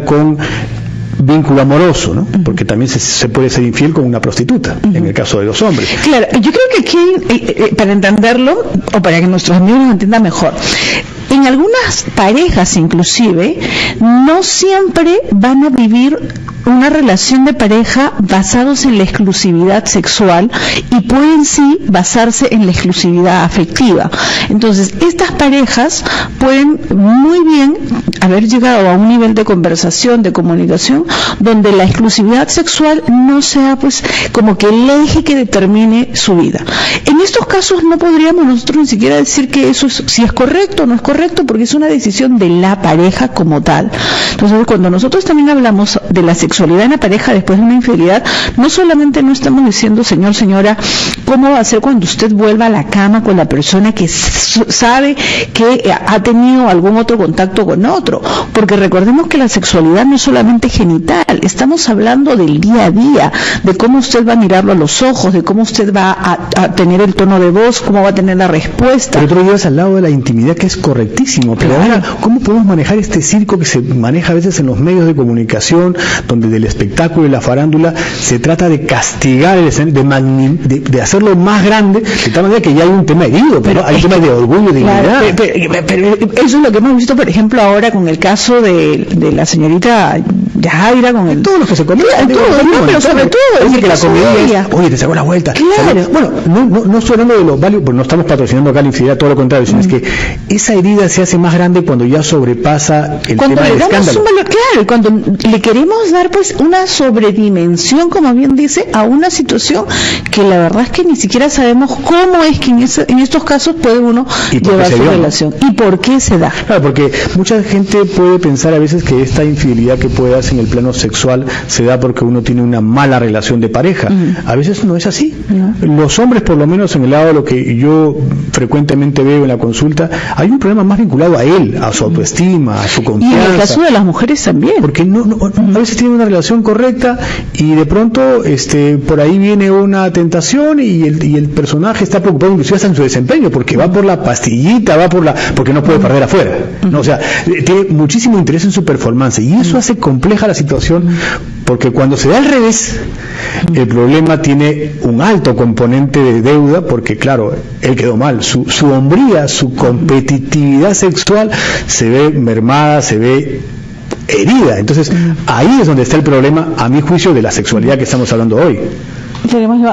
con vínculo amoroso, ¿no? Porque también se puede ser infiel con una prostituta, en el caso de los hombres. Claro, yo creo que aquí, para entenderlo, o para que nuestros amigos lo entiendan mejor, en algunas parejas inclusive, no siempre van a vivir una relación de pareja basados en la exclusividad sexual y pueden sí basarse en la exclusividad afectiva. Entonces, estas parejas pueden muy bien haber llegado a un nivel de conversación, de comunicación, donde la exclusividad sexual no sea pues como que el eje que determine su vida. En estos casos no podríamos nosotros ni siquiera decir que eso es, si es correcto o no es correcto, porque es una decisión de la pareja como tal. Entonces, cuando nosotros también hablamos de la sexualidad en la pareja después de una infidelidad, no solamente no estamos diciendo, señor, señora, cómo va a ser cuando usted vuelva a la cama con la persona que sabe que ha tenido algún otro contacto con otro, porque recordemos que la sexualidad no es solamente genital, estamos hablando del día a día, de cómo usted va a mirarlo a los ojos, de cómo usted va a tener el tono de voz, cómo va a tener la respuesta. Pero tú lo llevas al lado de la intimidad, que es correctísimo, pero ahora, ¿cómo podemos manejar este circo que se maneja a veces en los medios de comunicación, donde del espectáculo y la farándula se trata de castigar el escenario, de hacerlo más grande, de tal manera que ya hay un tema herido, pero hay un tema de orgullo y dignidad? Pero eso es lo que hemos visto, por ejemplo, ahora con el caso de la señorita Yajaira, con el... Todos los que se comían, pero sobre todo es que la comedia, oye, te sacó la vuelta. Claro. Bueno, no estoy hablando de los válidos, porque no estamos patrocinando acá la infidelidad, todo lo contrario, sino es que esa herida se hace más grande cuando ya sobrepasa el tema del escándalo. Claro, y cuando le queremos dar pues una sobredimensión, como bien dice, a una situación que la verdad es que ni siquiera sabemos cómo es que en estos casos puede uno llevar su relación. ¿Y por qué se da? Claro, porque mucha gente puede pensar a veces que esta infidelidad que puede darse en el plano sexual se da porque uno tiene una mala relación de pareja. A veces no es así. Los hombres, por lo menos en el lado de lo que yo frecuentemente veo en la consulta, hay un problema más vinculado a él, a su autoestima, a su confianza. Y en el caso de las mujeres también. Porque a veces tienen una relación correcta y de pronto por ahí viene una tentación y el personaje está preocupado inclusive hasta en su desempeño, porque va por la pastillita, porque no puede perder afuera, ¿no? O sea, tiene muchísimo interés en su performance y eso hace compleja la situación, porque cuando se da al revés, el problema tiene un alto componente de deuda, porque claro, él quedó mal, su hombría, su competitividad sexual se ve mermada, se ve herida. Entonces, ahí es donde está el problema, a mi juicio, de la sexualidad que estamos hablando hoy.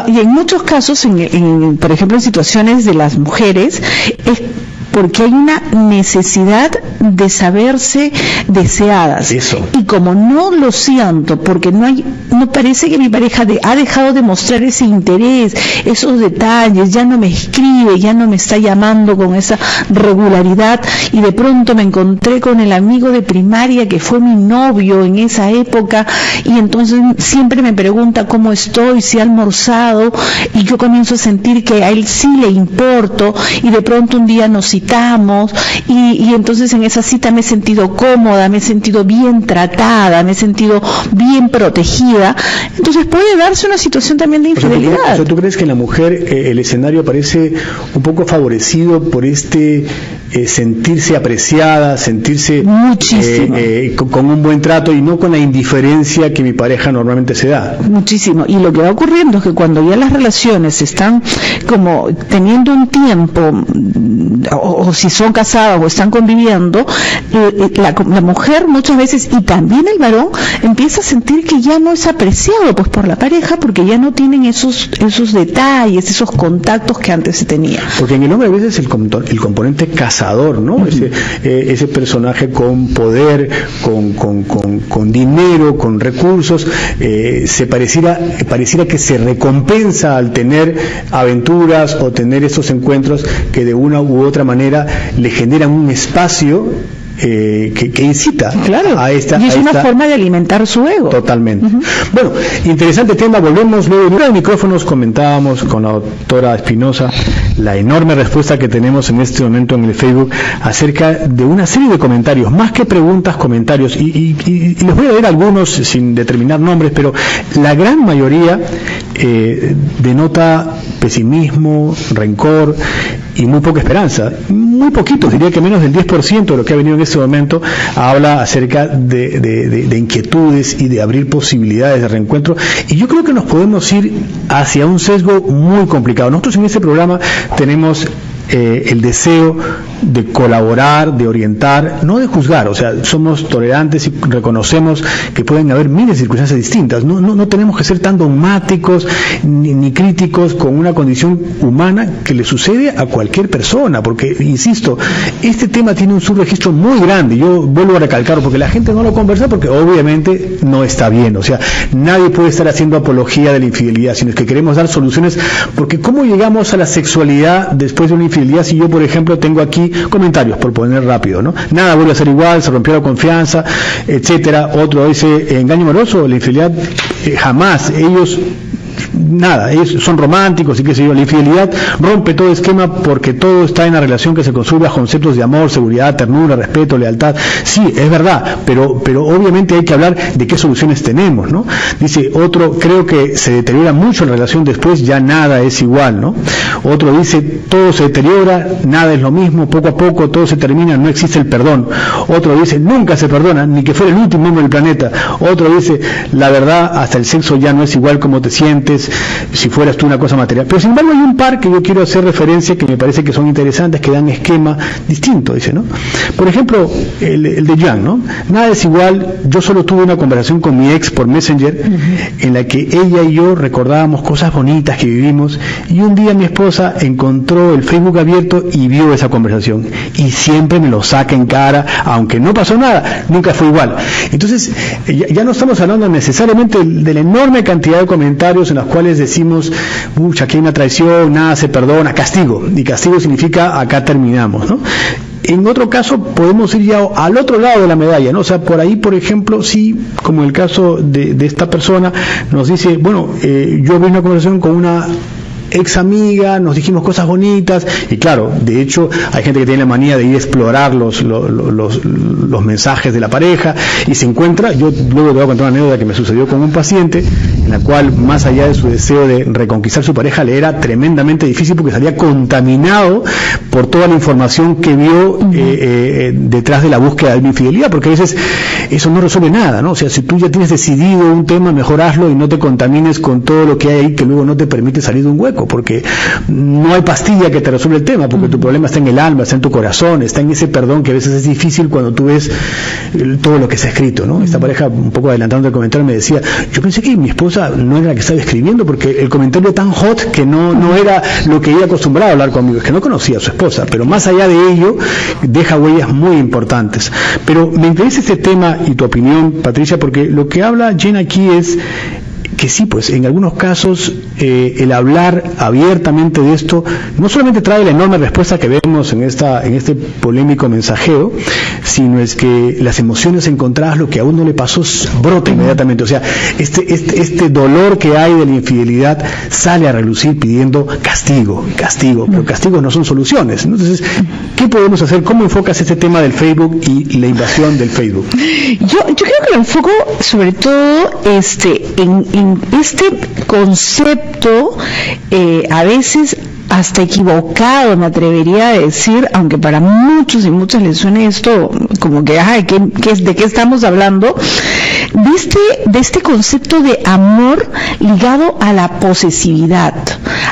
Y en muchos casos, por ejemplo, en situaciones de las mujeres, es porque hay una necesidad de saberse deseadas. Eso. Y como no lo siento, porque no parece que mi pareja ha dejado de mostrar ese interés, esos detalles, ya no me escribe, ya no me está llamando con esa regularidad, y de pronto me encontré con el amigo de primaria que fue mi novio en esa época, y entonces siempre me pregunta cómo estoy, si ha almorzado, y yo comienzo a sentir que a él sí le importo, y de pronto un día nos citamos, y entonces en esa cita me he sentido cómoda, me he sentido bien tratada, me he sentido bien protegida. Entonces puede darse una situación también de infidelidad. O sea, ¿tú crees que en la mujer el escenario parece un poco favorecido por sentirse apreciada, sentirse con un buen trato y no con la indiferencia que mi pareja normalmente se da? Muchísimo. Y lo que va ocurriendo es que cuando ya las relaciones están como teniendo un tiempo, o si son casadas o están conviviendo, la mujer muchas veces, y también el varón, empieza a sentir que ya no es apreciado pues por la pareja, porque ya no tienen esos detalles, esos contactos que antes se tenía. Porque en el hombre a veces el componente cazador, ¿no? Ese personaje con poder, con dinero, con recursos, pareciera que se recompensa al tener aventuras o tener esos encuentros que de una u otra manera le generan un espacio que incita a esta... Y es una forma de alimentar su ego. Totalmente. Bueno, interesante tema, volvemos luego. En los micrófonos comentábamos con la doctora Espinosa la enorme respuesta que tenemos en este momento en el Facebook acerca de una serie de comentarios, más que preguntas, comentarios, y les voy a leer algunos sin determinar nombres, pero la gran mayoría denota pesimismo, rencor y muy poca esperanza. Muy poquitos, diría que menos del 10% de lo que ha venido en este momento habla acerca de inquietudes y de abrir posibilidades de reencuentro, y yo creo que nos podemos ir hacia un sesgo muy complicado. Nosotros en este programa tenemos el deseo de colaborar, de orientar, no de juzgar. O sea, somos tolerantes y reconocemos que pueden haber miles de circunstancias distintas. No tenemos que ser tan dogmáticos ni críticos con una condición humana que le sucede a cualquier persona, porque, insisto, este tema tiene un subregistro muy grande. Yo vuelvo a recalcarlo porque la gente no lo conversa, porque obviamente no está bien. O sea, nadie puede estar haciendo apología de la infidelidad, sino que queremos dar soluciones, porque ¿cómo llegamos a la sexualidad después de una infidelidad? Si yo, por ejemplo, tengo aquí comentarios, por poner rápido, ¿no? Nada vuelve a ser igual, se rompió la confianza, etcétera. Otro dice, engaño amoroso, la infidelidad, jamás. Ellos son románticos y qué sé yo. La infidelidad rompe todo esquema porque todo está en la relación que se construye bajo conceptos de amor, seguridad, ternura, respeto, lealtad. Sí, es verdad, pero obviamente hay que hablar de qué soluciones tenemos, ¿no? Dice otro, creo que se deteriora mucho la relación después, ya nada es igual, ¿no? Otro dice, todo se deteriora, nada es lo mismo, poco a poco todo se termina, no existe el perdón. Otro dice, nunca se perdona, ni que fuera el último hombre del planeta. Otro dice, la verdad, hasta el sexo ya no es igual como te sientes, si fueras tú una cosa material. Pero sin embargo hay un par que yo quiero hacer referencia que me parece que son interesantes, que dan esquema distinto, dice, ¿no? Por ejemplo, el de Jan, ¿no? Nada es igual, yo solo tuve una conversación con mi ex por Messenger, en la que ella y yo recordábamos cosas bonitas que vivimos, y un día mi esposa encontró el Facebook abierto y vio esa conversación, y siempre me lo saca en cara, aunque no pasó nada, nunca fue igual. Entonces, ya no estamos hablando necesariamente de la enorme cantidad de comentarios en los cuales decimos, aquí hay una traición, nada se perdona, castigo, y castigo significa acá terminamos, ¿no? En otro caso podemos ir ya al otro lado de la medalla, ¿no? O sea, por ahí, por ejemplo, sí, como el caso de esta persona, nos dice, bueno, yo vi una conversación con una ex amiga, nos dijimos cosas bonitas, y claro, de hecho hay gente que tiene la manía de ir a explorar los mensajes de la pareja, y se encuentra, yo luego te voy a contar una anécdota que me sucedió con un paciente, en la cual, más allá de su deseo de reconquistar su pareja, le era tremendamente difícil porque salía contaminado por toda la información que vio detrás de la búsqueda de la infidelidad, porque a veces eso no resuelve nada, ¿no? O sea, si tú ya tienes decidido un tema, mejor hazlo y no te contamines con todo lo que hay ahí que luego no te permite salir de un hueco, porque no hay pastilla que te resuelva el tema, porque tu problema está en el alma, está en tu corazón, está en ese perdón que a veces es difícil cuando tú ves todo lo que se ha escrito, ¿no? Esta pareja, un poco adelantando el comentario, me decía, yo pensé que mi esposa no era la que estaba escribiendo, porque el comentario tan hot que no era lo que ella acostumbraba a hablar conmigo, es que no conocía a su esposa, pero más allá de ello, deja huellas muy importantes. Pero me interesa este tema y tu opinión, Patricia, porque lo que habla Jen aquí es que sí, pues en algunos casos el hablar abiertamente de esto no solamente trae la enorme respuesta que vemos en este polémico mensajeo, sino es que las emociones encontradas, lo que a uno le pasó, brota inmediatamente. O sea, este dolor que hay de la infidelidad sale a relucir pidiendo castigo, pero castigos no son soluciones. Entonces, ¿qué podemos hacer? ¿Cómo enfocas este tema del Facebook y la invasión del Facebook? Yo creo que lo enfoco sobre todo en este concepto, a veces hasta equivocado, me atrevería a decir, aunque para muchos y muchas les suene esto como que, ¿de qué estamos hablando? De este concepto de amor ligado a la posesividad,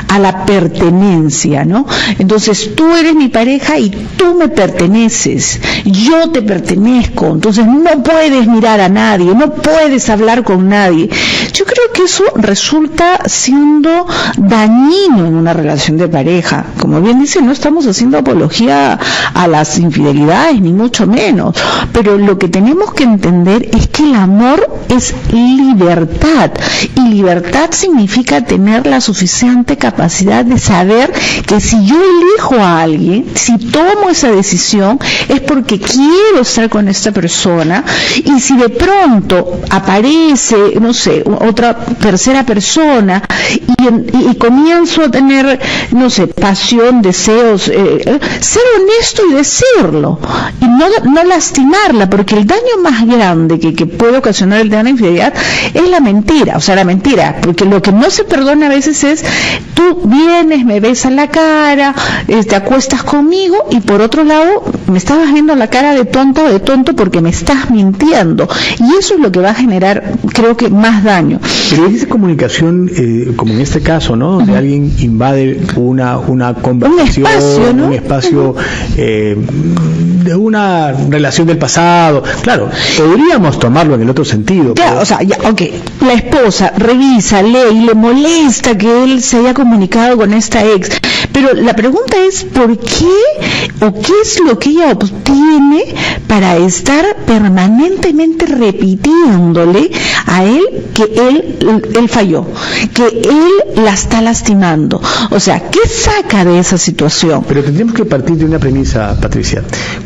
a la pertenencia, ¿no? Entonces tú eres mi pareja y tú me perteneces, yo te pertenezco, entonces no puedes mirar a nadie, no puedes hablar con nadie. Yo creo que eso resulta siendo dañino en una relación de pareja. Como bien dice, no estamos haciendo apología a las infidelidades, ni mucho menos, pero lo que tenemos que entender es que el amor es libertad, y libertad significa tener la suficiente capacidad de saber que si yo elijo a alguien, si tomo esa decisión, es porque quiero estar con esta persona, y si de pronto aparece, no sé, otra tercera persona y comienzo a tener, no sé, pasión, deseos, ser honesto y decirlo y no lastimarla, porque el daño más grande que puede ocasionar el tema de la infidelidad es la mentira, porque lo que no se perdona a veces es: tú vienes, me besas la cara, te acuestas conmigo y por otro lado me estabas viendo la cara de tonto porque me estás mintiendo, y eso es lo que va a generar, creo que, más daño. Pero esa comunicación, como en este caso, ¿no? Donde alguien invade una conversación, un espacio de una relación del pasado, claro, podríamos tomarlo en el otro sentido. Ya, la esposa revisa, lee y le molesta que él se haya comunicado con esta ex, pero la pregunta es: ¿por qué o qué es lo que ella obtiene para estar permanentemente repitiéndole a él que él falló, que él la está lastimando? O sea, ¿qué saca de esa situación? Pero tendríamos que partir de una premisa, Patricia: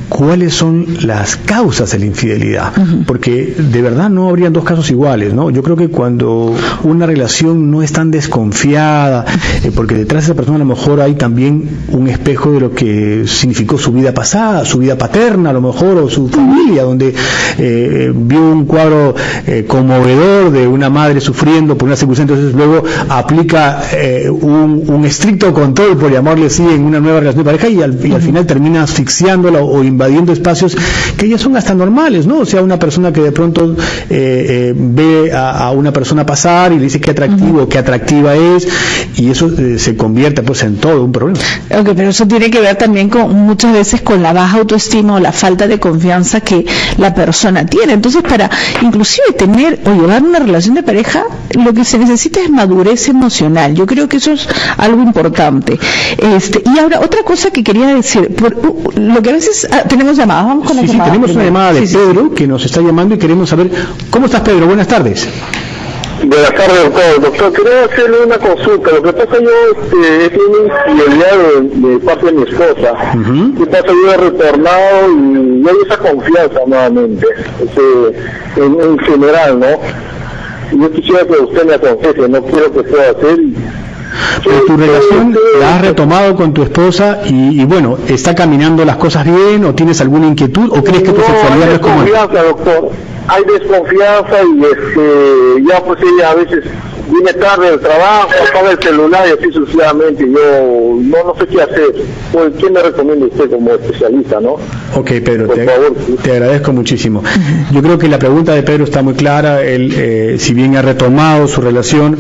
¿cuáles son las causas de la infidelidad? Porque de verdad no habrían dos casos iguales, ¿no? Yo creo que cuando una relación no es tan desconfiada, porque detrás de esa persona a lo mejor hay también un espejo de lo que significó su vida pasada, su vida paterna a lo mejor, o su familia, donde vio un cuadro conmovedor de una madre sufriendo por una circunstancia, entonces luego aplica un estricto control, por llamarle así, en una nueva relación de pareja, y al final termina asfixiándola o invadiendo espacios que ya son hasta normales, ¿no? O sea, una persona que de pronto ve a una persona pasar y le dice qué atractivo, qué atractiva es, y eso se convierte pues en todo un problema. Okay, pero eso tiene que ver también muchas veces con la baja autoestima o la falta de confianza que la persona tiene. Entonces, para inclusive tener o llevar una relación de pareja, lo que se necesita es madurez emocional. Yo creo que eso es algo importante. Y ahora, otra cosa que quería decir, lo que a veces tenemos llamadas, vamos con la llamada. Sí, tenemos una llamada de Pedro que nos está llamando y queremos saber cómo estás, Pedro. Buenas tardes. Buenas tardes, doctor. Doctor, quería hacerle una consulta. Lo que pasa, yo he tenido infidelidad de parte de mi esposa. ¿Qué pasa? Yo he retornado y no hay esa confianza nuevamente, en general, ¿no? Yo quisiera que usted me aconseje, no quiero que pueda hacer. Pero tu relación la has retomado con tu esposa y bueno, ¿está caminando las cosas bien o tienes alguna inquietud o crees que tu sexualidad no es como... Hay desconfianza, doctor. Hay desconfianza y ya pues ella a veces viene tarde del trabajo, apaga el celular y así sucesivamente. Yo no sé qué hacer. Pues, ¿qué me recomienda usted como especialista, no? Ok, Pedro, te agradezco muchísimo. Yo creo que la pregunta de Pedro está muy clara. Él, si bien ha retomado su relación,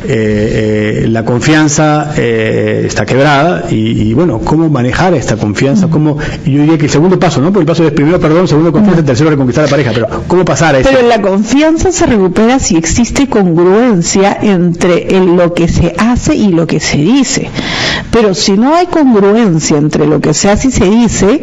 la confianza está quebrada y bueno, ¿cómo manejar esta confianza? ¿Cómo? Yo diría que el segundo paso, ¿no? Porque el paso es primero perdón, segundo confianza, tercero reconquistar a la pareja, pero ¿cómo pasar a eso? Pero la confianza se recupera si existe congruencia entre lo que se hace y lo que se dice. Pero si no hay congruencia entre lo que se hace y se dice,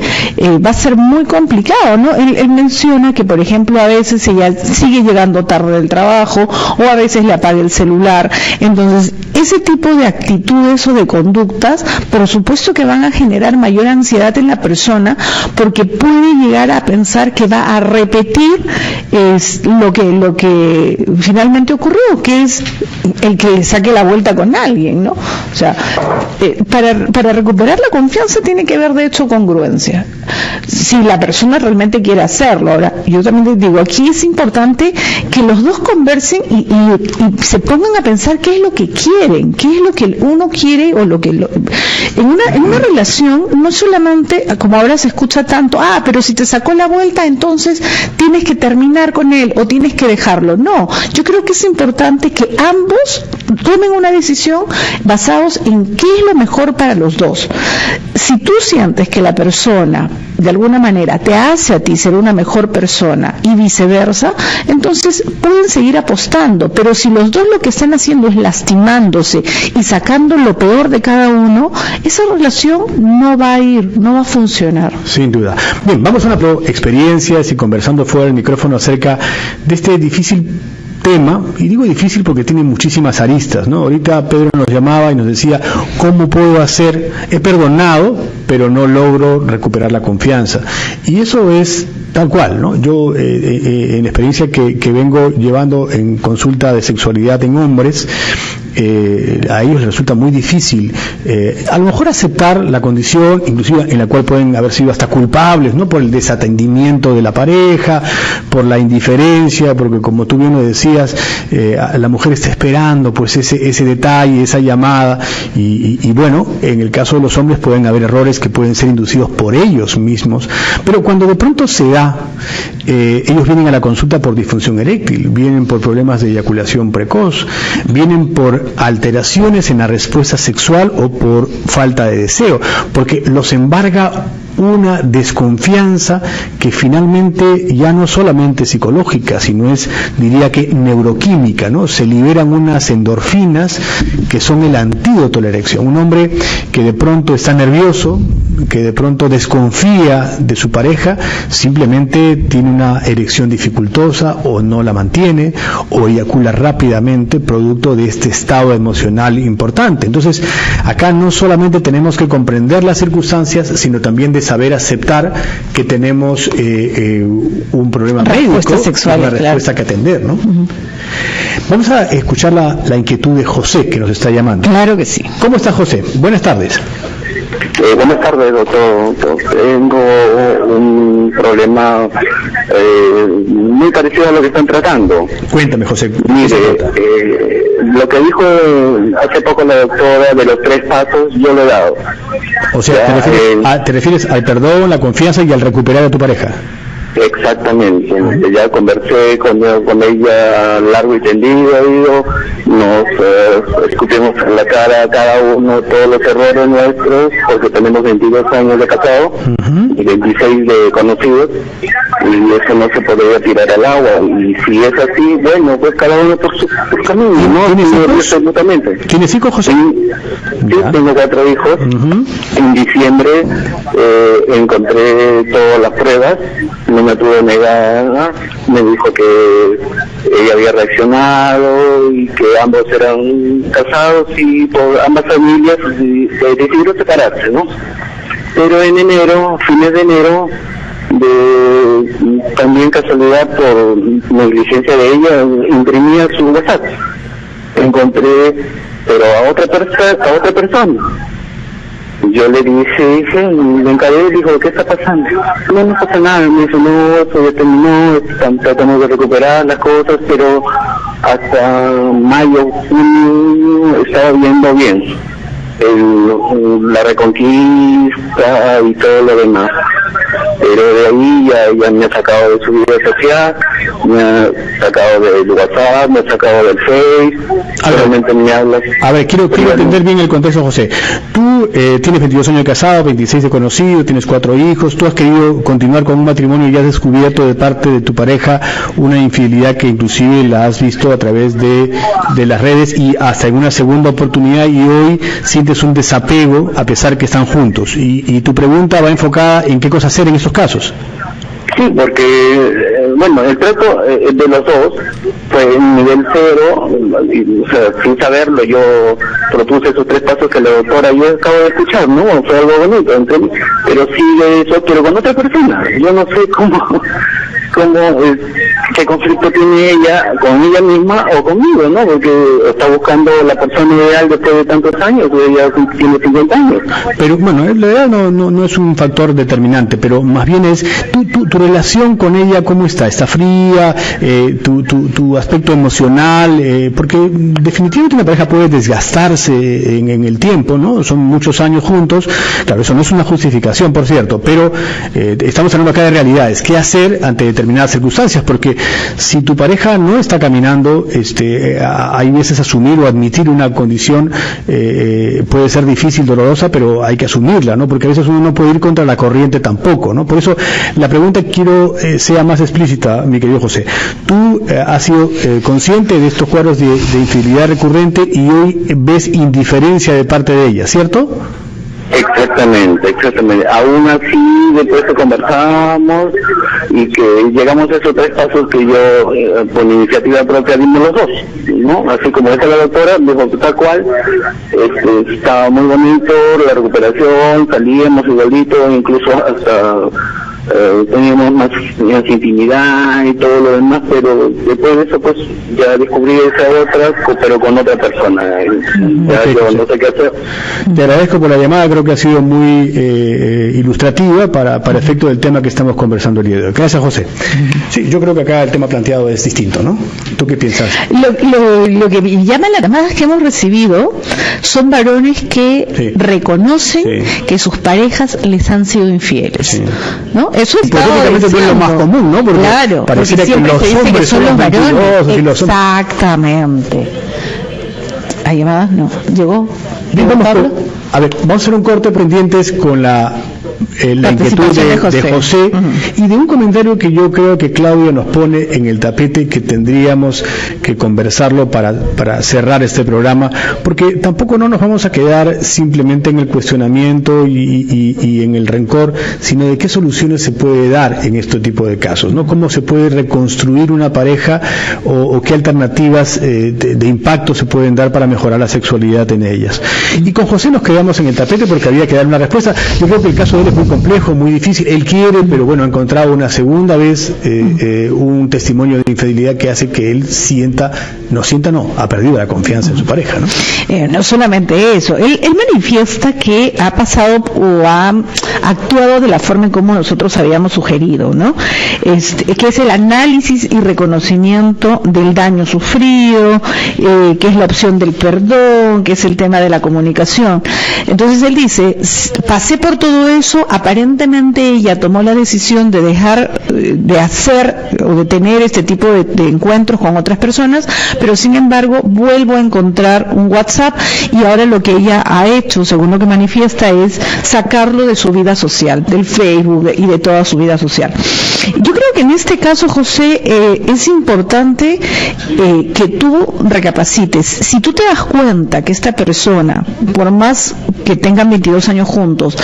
va a ser muy complicado, ¿no? Él menciona que, por ejemplo, a veces ella sigue llegando tarde del trabajo o a veces le apaga el celular. Entonces, ese tipo de actitudes o de conductas, por supuesto que van a generar mayor ansiedad en la persona, porque puede llegar a pensar que va a repetir lo que finalmente ocurrió, que es el que le saque la vuelta con alguien, ¿no? O sea, para recuperar la confianza tiene que haber, de hecho, congruencia. Si la persona realmente quiere hacerlo. Ahora, yo también les digo, aquí es importante que los dos conversen y se pongan a pensar qué es lo que quieren, qué es lo que uno quiere o lo que... En una relación, no solamente, como ahora se escucha tanto, pero si te sacó la vuelta, entonces tienes que terminar con él o tienes que dejarlo. No, yo creo que es importante que ambos tomen una decisión basados en qué es lo mejor para los dos. Si tú sientes que la persona de alguna manera te hace a ti ser una mejor persona y viceversa, entonces pueden seguir apostando, pero si los dos lo que están haciendo es lastimándose y sacando lo peor de cada uno, esa relación no va a funcionar. Sin duda. Bien, vamos a una experiencias y conversando fuera del micrófono acerca de este difícil tema, y digo difícil porque tiene muchísimas aristas, ¿no? Ahorita Pedro nos llamaba y nos decía, ¿cómo puedo hacer? He perdonado, pero no logro recuperar la confianza. Y eso es Tal cual, ¿no? Yo, en la experiencia que vengo llevando en consulta de sexualidad en hombres, a ellos les resulta muy difícil, a lo mejor aceptar la condición, inclusive en la cual pueden haber sido hasta culpables, ¿no? Por el desatendimiento de la pareja, por la indiferencia, porque como tú bien lo decías, la mujer está esperando, pues ese detalle, esa llamada, y bueno, en el caso de los hombres pueden haber errores que pueden ser inducidos por ellos mismos, pero cuando de pronto se da, ellos vienen a la consulta por disfunción eréctil, vienen por problemas de eyaculación precoz, vienen por alteraciones en la respuesta sexual o por falta de deseo, porque los embarga una desconfianza que finalmente ya no solamente psicológica, sino es, diría que neuroquímica, ¿no? Se liberan unas endorfinas que son el antídoto a la erección. Un hombre que de pronto está nervioso, que de pronto desconfía de su pareja, simplemente tiene una erección dificultosa o no la mantiene o eyacula rápidamente producto de este estado emocional importante. Entonces, acá no solamente tenemos que comprender las circunstancias, sino también de saber aceptar que tenemos un problema médico, sexual, una respuesta que atender, ¿no? Uh-huh. Vamos a escuchar la inquietud de José, que nos está llamando. Claro que sí. ¿Cómo está, José? Buenas tardes. Buenas tardes, doctor. Tengo un problema muy parecido a lo que están tratando. Cuéntame, José. Mire, lo que dijo hace poco la doctora de los 3 pasos, yo lo he dado. O sea, ¿te refieres al perdón, la confianza y al recuperar a tu pareja? Exactamente, ya conversé con ella largo y tendido, nos escupimos en la cara a cada uno todos los errores nuestros, porque tenemos 22 años de casado y 26 de conocidos, y eso no se podría tirar al agua, y si es así, bueno, pues cada uno por su camino, ¿no? Absolutamente. ¿Tienes hijos, José? Sí, tengo 4 hijos. En diciembre encontré todas las pruebas, no me pudo negar, me dijo que ella había reaccionado y que ambos eran casados y por ambas familias decidieron separarse, ¿no? Pero en enero, fines de enero, también casualidad por negligencia de ella, imprimía su WhatsApp. Encontré, pero a otra persona. Yo le dije, le encaré, dijo, ¿qué está pasando? No pasa nada, me dijo, no, eso ya terminó, tratamos de recuperar las cosas, pero hasta mayo, junio, estaba viendo bien la reconquista y todo lo demás. Pero de ahí ya me ha sacado de su vida social, me ha sacado del WhatsApp, me ha sacado del Face, solamente me habla. A ver, quiero entender bien el contexto, José. Tú tienes 22 años de casado, 26 de conocido, tienes 4 hijos, tú has querido continuar con un matrimonio y has descubierto de parte de tu pareja una infidelidad que inclusive la has visto a través de las redes y hasta en una segunda oportunidad, y hoy sientes un desapego a pesar que están juntos. Y tu pregunta va enfocada en qué cosa hacer en estos casos. Sí, porque, bueno, el trato de los dos fue en nivel 0, o sea, sin saberlo, yo propuse esos 3 pasos que la doctora yo acabo de escuchar, ¿no? Fue algo bonito, ¿entiendes? Pero sigue eso, pero con otra persona. Yo no sé qué conflicto tiene ella con ella misma o conmigo, ¿no? Porque está buscando la persona ideal después de tantos años, ella tiene 50 años. Pero bueno, la edad no es un factor determinante, pero más bien es tu relación con ella, ¿cómo está? ¿Está fría? Tu aspecto emocional, porque definitivamente una pareja puede desgastarse en el tiempo, ¿no? Son muchos años juntos, claro, eso no es una justificación, por cierto, pero estamos hablando acá de realidades. ¿Qué hacer ante determinadas circunstancias? Porque si tu pareja no está caminando, hay veces asumir o admitir una condición puede ser difícil, dolorosa, pero hay que asumirla, ¿no? Porque a veces uno no puede ir contra la corriente tampoco, ¿no? Por eso la pregunta quiero sea más explícita, mi querido José. Tú has sido consciente de estos cuadros de infidelidad recurrente y hoy ves indiferencia de parte de ella, ¿cierto? Exactamente. Aún así, después que conversamos y que llegamos a esos 3 pasos que yo, por iniciativa propia, dimos los dos, ¿no? Así como dice la doctora, dijo tal cual, estaba muy bonito, la recuperación, salíamos igualito, incluso hasta teníamos más intimidad y todo lo demás, pero después de eso pues ya descubrí esa otra, pero con otra persona. Ya yo no sé qué hacer. Te agradezco por la llamada, creo que ha sido muy ilustrativa para efecto del tema que estamos conversando el día de hoy. Gracias, José. Sí, yo creo que acá el tema planteado es distinto, ¿no? ¿Tú qué piensas? Lo que me llama las llamadas que hemos recibido son varones que reconocen que sus parejas les han sido infieles, ¿no? Eso es lo más común, ¿no? Porque claro, pareciera que los hombres son los varones. Exactamente. ¿Hay llamadas? No. ¿Llegó? Bien, vamos a hacer un corte pendientes con la inquietud de José y de un comentario que yo creo que Claudia nos pone en el tapete, que tendríamos que conversarlo para cerrar este programa, porque tampoco no nos vamos a quedar simplemente en el cuestionamiento y en el rencor, sino de qué soluciones se puede dar en este tipo de casos, ¿no? Cómo se puede reconstruir una pareja o qué alternativas de impacto se pueden dar para mejorar la sexualidad en ellas. Y con José nos quedamos en el tapete porque había que dar una respuesta. Yo creo que el caso de él es muy complejo, muy difícil. Él quiere, pero bueno, ha encontrado una segunda vez un testimonio de infidelidad que hace que él ha perdido la confianza en su pareja, ¿no? No solamente eso, él manifiesta que ha pasado o ha actuado de la forma en como nosotros habíamos sugerido, ¿no? Que es el análisis y reconocimiento del daño sufrido, que es la opción del perdón, que es el tema de la comunicación. Entonces él dice, pasé por todo eso, aparentemente ella tomó la decisión de dejar de hacer o de tener este tipo de encuentros con otras personas, pero sin embargo vuelvo a encontrar un WhatsApp y ahora lo que ella ha hecho, según lo que manifiesta, es sacarlo de su vida social, del Facebook y de toda su vida social. Yo creo que en este caso, José, es importante que tú recapacites. Si tú te das cuenta que esta persona, por más que tengan 22 años juntos,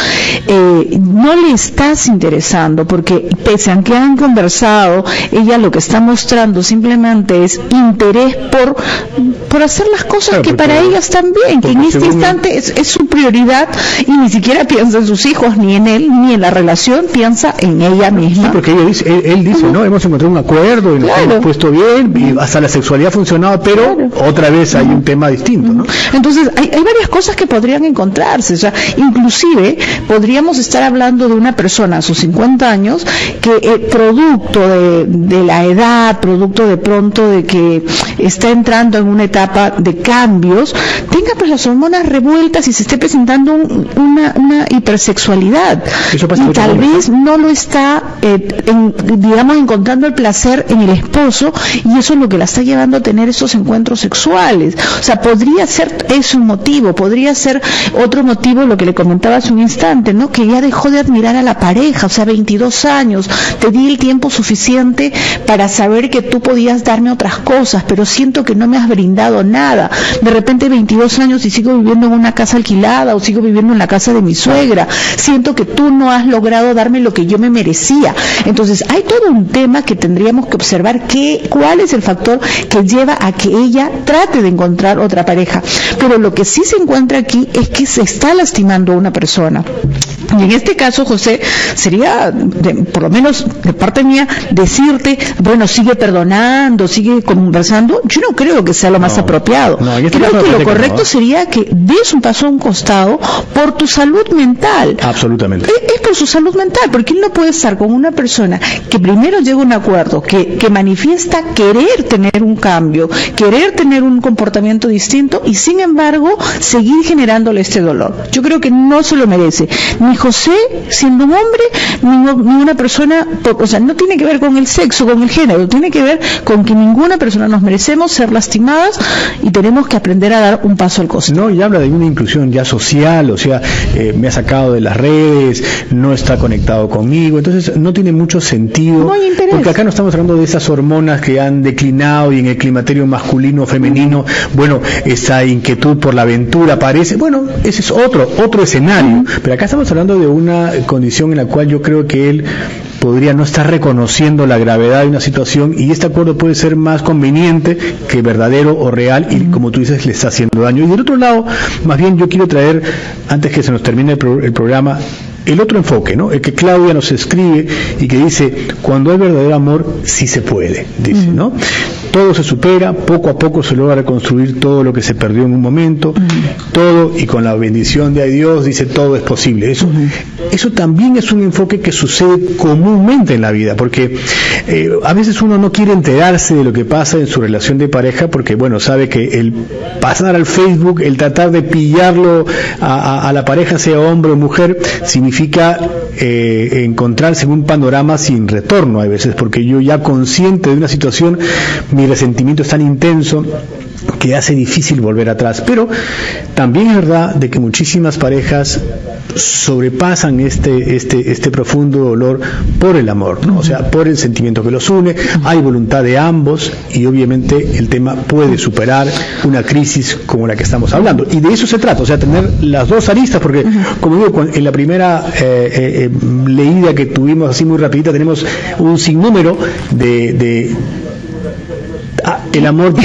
no le estás interesando, porque pese a que han conversado, ella lo que está mostrando simplemente es interés por hacer las cosas que para ella están bien, que en este instante es su prioridad y ni siquiera piensa en sus hijos, ni en él, ni en la relación, piensa en ella misma. Sí, porque él dice, ¿no? Hemos encontrado un acuerdo y nos hemos puesto bien y hasta la sexualidad ha funcionado, pero otra vez hay un tema distinto, ¿no? Entonces, hay varias cosas que podrían encontrarse. O sea, inclusive podríamos estar hablando de una persona a sus 50 años que producto de la edad, producto de pronto de que está entrando en una etapa de cambios, tenga pues las hormonas revueltas y se esté presentando una hipersexualidad. Y tal vez no lo está encontrando el placer en el esposo, y eso es lo que la está llevando a tener esos encuentros sexuales. O sea, podría ser eso un motivo, podría ser otro motivo, lo que le comentaba hace un instante, ¿no? Que ya dejó de admirar a la pareja. O sea, 22 años, te di el tiempo suficiente para saber que tú podías darme otras cosas, pero siento que no me has brindado nada. De repente 22 años y sigo viviendo en una casa alquilada o sigo viviendo en la casa de mi suegra. Siento que tú no has logrado darme lo que yo me merecía. Entonces, hay todo un tema que tendríamos que observar, cuál es el factor que lleva a que ella trate de encontrar otra pareja. Pero lo que sí se encuentra aquí es que se está lastimando a una persona. Y en este caso, José, sería, por lo menos de parte mía, decirte, bueno, sigue perdonando, sigue conversando. Yo no creo que sea lo más apropiado. Creo que lo correcto sería que des un paso a un costado por tu salud mental. Absolutamente. Es por su salud mental, porque él no puede estar con una persona que primero llega a un acuerdo, que manifiesta querer tener un cambio, querer tener un comportamiento distinto, y sin embargo seguir generándole este dolor. Yo creo que no se lo merece ni José siendo un hombre, ni una persona, o sea, no tiene que ver con el sexo, con el género, tiene que ver con que ninguna persona nos merecemos ser lastimadas y tenemos que aprender a dar un paso al costado. No, y habla de una inclusión ya social, o sea, me ha sacado de las redes, no está conectado conmigo, entonces no tiene mucho sentido, no hay interés, porque acá no estamos hablando de esas hormonas que han declinado y en el climaterio masculino o femenino, bueno, esa inquietud por la aventura aparece, bueno, ese es otro escenario, pero acá estamos hablando de una condición en la cual yo creo que él podría no estar reconociendo la gravedad de una situación, y este acuerdo puede ser más conveniente que verdadero o real, y como tú dices, le está haciendo daño. Y del otro lado, más bien yo quiero traer, antes que se nos termine el programa, el otro enfoque, ¿no? El que Claudia nos escribe y que dice, cuando hay verdadero amor, sí se puede, dice, ¿no? Todo se supera, poco a poco se logra reconstruir todo lo que se perdió en un momento, todo, y con la bendición de Dios, dice, todo es posible. Eso también es un enfoque que sucede comúnmente en la vida, porque a veces uno no quiere enterarse de lo que pasa en su relación de pareja, porque bueno, sabe que el pasar al Facebook, el tratar de pillarlo a la pareja, sea hombre o mujer, significa encontrarse en un panorama sin retorno a veces, porque yo ya consciente de una situación, mi resentimiento es tan intenso que hace difícil volver atrás. Pero también es verdad de que muchísimas parejas sobrepasan este profundo dolor por el amor, ¿no? O sea, por el sentimiento que los une, hay voluntad de ambos y obviamente el tema puede superar una crisis como la que estamos hablando. Y de eso se trata, o sea, tener las dos aristas, porque como digo, en la primera leída que tuvimos así muy rapidita, tenemos un sinnúmero de el amor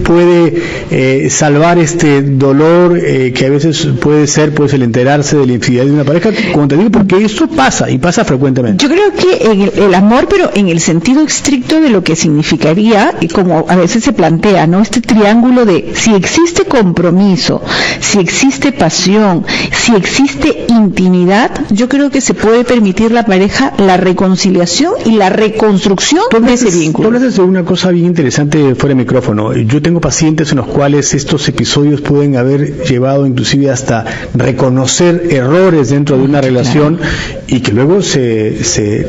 puede salvar este dolor que a veces puede ser pues el enterarse de la infidelidad de una pareja, como te digo, porque esto pasa y pasa frecuentemente. Yo creo que el amor, pero en el sentido estricto de lo que significaría, y como a veces se plantea, ¿no? Este triángulo de si existe compromiso, si existe pasión, si existe intimidad, yo creo que se puede permitir la pareja la reconciliación y la reconstrucción de ese vínculo. Tú hablas de una cosa bien interesante fuera de micrófono. Yo tengo pacientes en los cuales estos episodios pueden haber llevado inclusive hasta reconocer errores dentro de una relación, y que luego se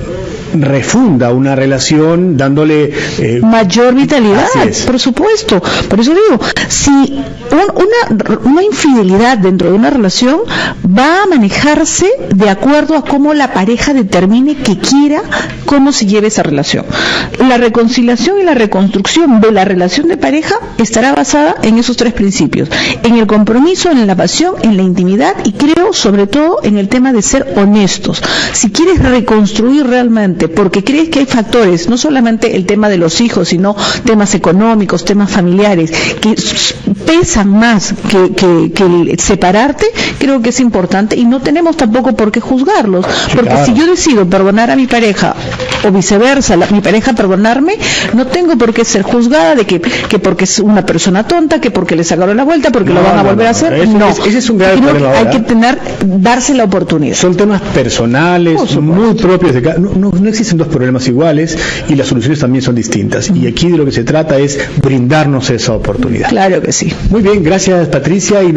refunda una relación dándole mayor vitalidad, por supuesto. Por eso digo, si una infidelidad dentro de una relación va a manejarse de acuerdo a cómo la pareja determine que quiera cómo se lleve esa relación. La reconciliación y la reconstrucción de la relación de pareja estará basada en esos tres principios: en el compromiso, en la pasión, en la intimidad, y creo sobre todo en el tema de ser honestos. Si quieres reconstruir realmente, porque crees que hay factores, no solamente el tema de los hijos, sino temas económicos, temas familiares, que pesan más que el separarte, creo que es importante, y no tenemos tampoco por qué juzgarlos, porque claro, si yo decido perdonar a mi pareja o viceversa, mi pareja perdonarme, no tengo por qué ser juzgada de que porque es una persona tonta, que porque le sacaron la vuelta, porque lo van a volver a hacer. Ese es un gran problema. Hay que darse la oportunidad. Son temas personales, muy propios de cada. No existen dos problemas iguales y las soluciones también son distintas. Y aquí de lo que se trata es brindarnos esa oportunidad. Claro que sí. Muy bien, gracias Patricia, y nos